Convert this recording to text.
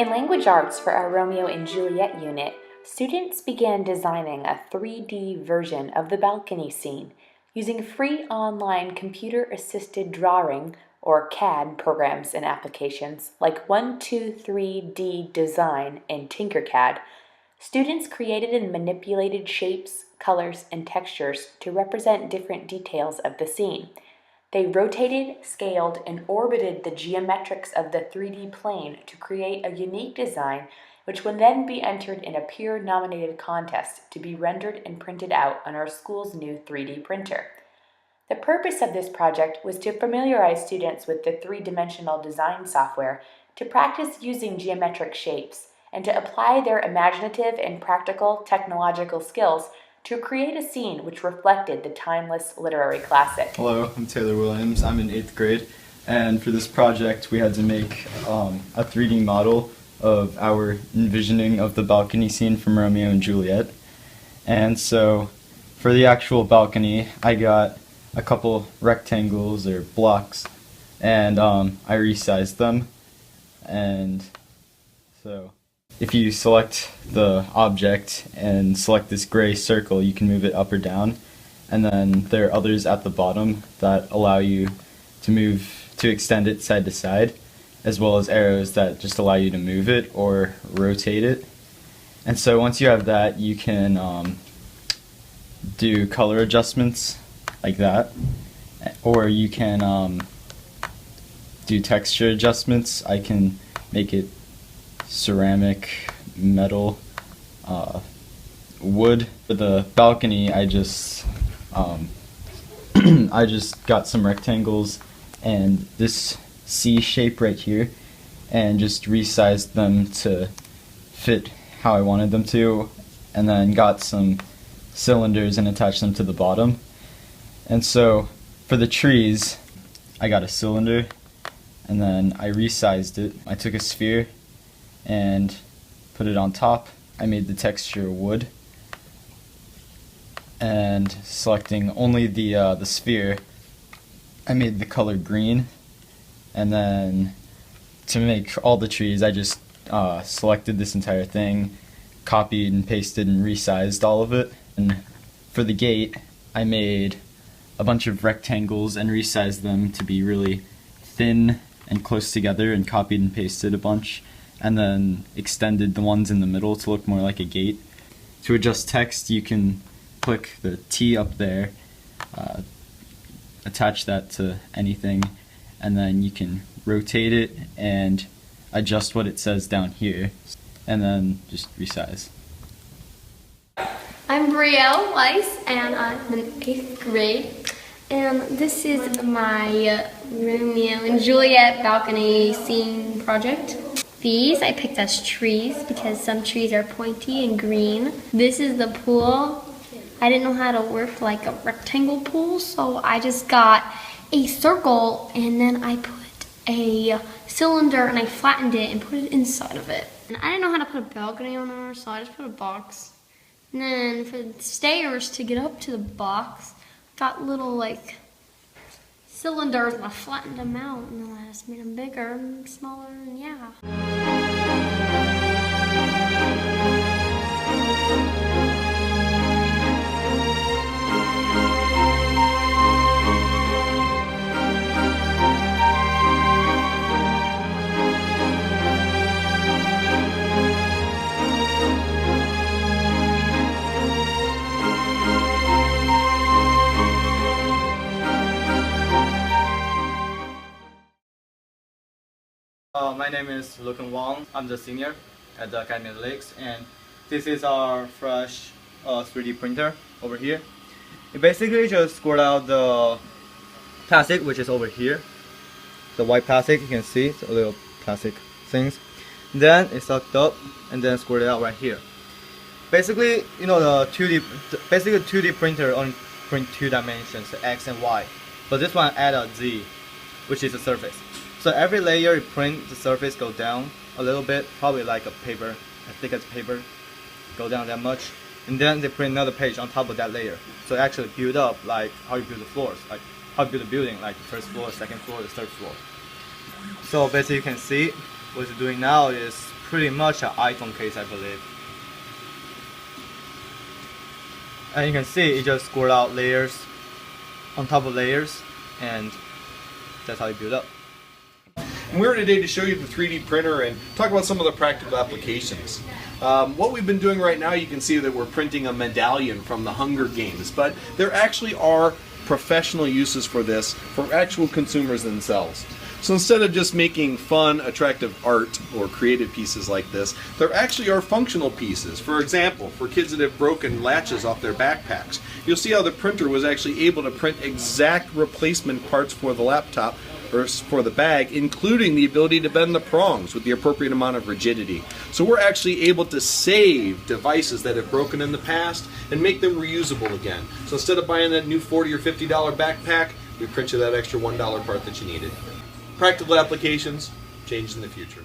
In language arts for our Romeo and Juliet unit, students began designing a 3D version of the balcony scene using free online computer-assisted drawing or CAD programs and applications like 123D Design and Tinkercad. Students created and manipulated shapes, colors, and textures to represent different details of the scene. They rotated, scaled, and orbited the geometrics of the 3D plane to create a unique design which would then be entered in a peer-nominated contest to be rendered and printed out on our school's new 3D printer. The purpose of this project was to familiarize students with the three-dimensional design software, to practice using geometric shapes, and to apply their imaginative and practical technological skills to create a scene which reflected the timeless literary classic. Hello, I'm Taylor Williams. I'm in 8th grade, and for this project we had to make a 3D model of our envisioning of the balcony scene from Romeo and Juliet. And so for the actual balcony, I got a couple rectangles or blocks, and I resized them. And so if you select the object and select this gray circle, you can move it up or down, and then there are others at the bottom that allow you to extend it side to side, as well as arrows that just allow you to move it or rotate it. And so once you have that, you can do color adjustments like that, or you can do texture adjustments. I can make it ceramic, metal, wood. For the balcony, I just I just got some rectangles and this C shape right here, and just resized them to fit how I wanted them to, and then got some cylinders and attached them to the bottom. And so for the trees, I got a cylinder and then I resized it. I took a sphere and put it on top. I made the texture wood, and selecting only the sphere, I made the color green. And then to make all the trees, I just selected this entire thing, copied and pasted and resized all of it. And for the gate, I made a bunch of rectangles and resized them to be really thin and close together, and copied and pasted a bunch, and then extended the ones in the middle to look more like a gate. To adjust text, you can click the T up there, attach that to anything, and then you can rotate it and adjust what it says down here, and then just resize. I'm Brielle Weiss, and I'm in 8th grade. And this is my Romeo and Juliet balcony scene project. These I picked as trees because some trees are pointy and green. This is the pool. I didn't know how to work like a rectangle pool, so I just got a circle and then I put a cylinder and I flattened it and put it inside of it. And I didn't know how to put a balcony on there, so I just put a box. And then for the stairs to get up to the box, got little like cylinders and I flattened them out, and then I just made them bigger and smaller, and yeah. My name is Lucan Wang. I'm the senior at the Academy of the Lakes, and this is our fresh 3D printer over here. It basically just scored out the plastic, which is over here. The white plastic, you can see, it's a little plastic things. Then it sucked up and then scored it out right here. Basically, you know, the 2D printer only print 2 dimensions, X and Y. But this one add a Z, which is a surface. So every layer you print, the surface go down a little bit, probably like a paper, as thick as paper, go down that much. And then they print another page on top of that layer. So it actually build up like how you build the floors, like how you build a building, like the first floor, second floor, the third floor. So basically you can see what you're doing now is pretty much an iPhone case, I believe. And you can see it just scored out layers on top of layers, and that's how you build up. And we're here today to show you the 3D printer and talk about some of the practical applications. What we've been doing right now, you can see that we're printing a medallion from the Hunger Games, but there actually are professional uses for this for actual consumers themselves. So instead of just making fun, attractive art or creative pieces like this, there actually are functional pieces. For example, for kids that have broken latches off their backpacks, you'll see how the printer was actually able to print exact replacement parts for the laptop or for the bag, including the ability to bend the prongs with the appropriate amount of rigidity. So we're actually able to save devices that have broken in the past and make them reusable again. So instead of buying that new $40 or $50 backpack, we print you that extra $1 part that you needed. Practical applications, change in the future.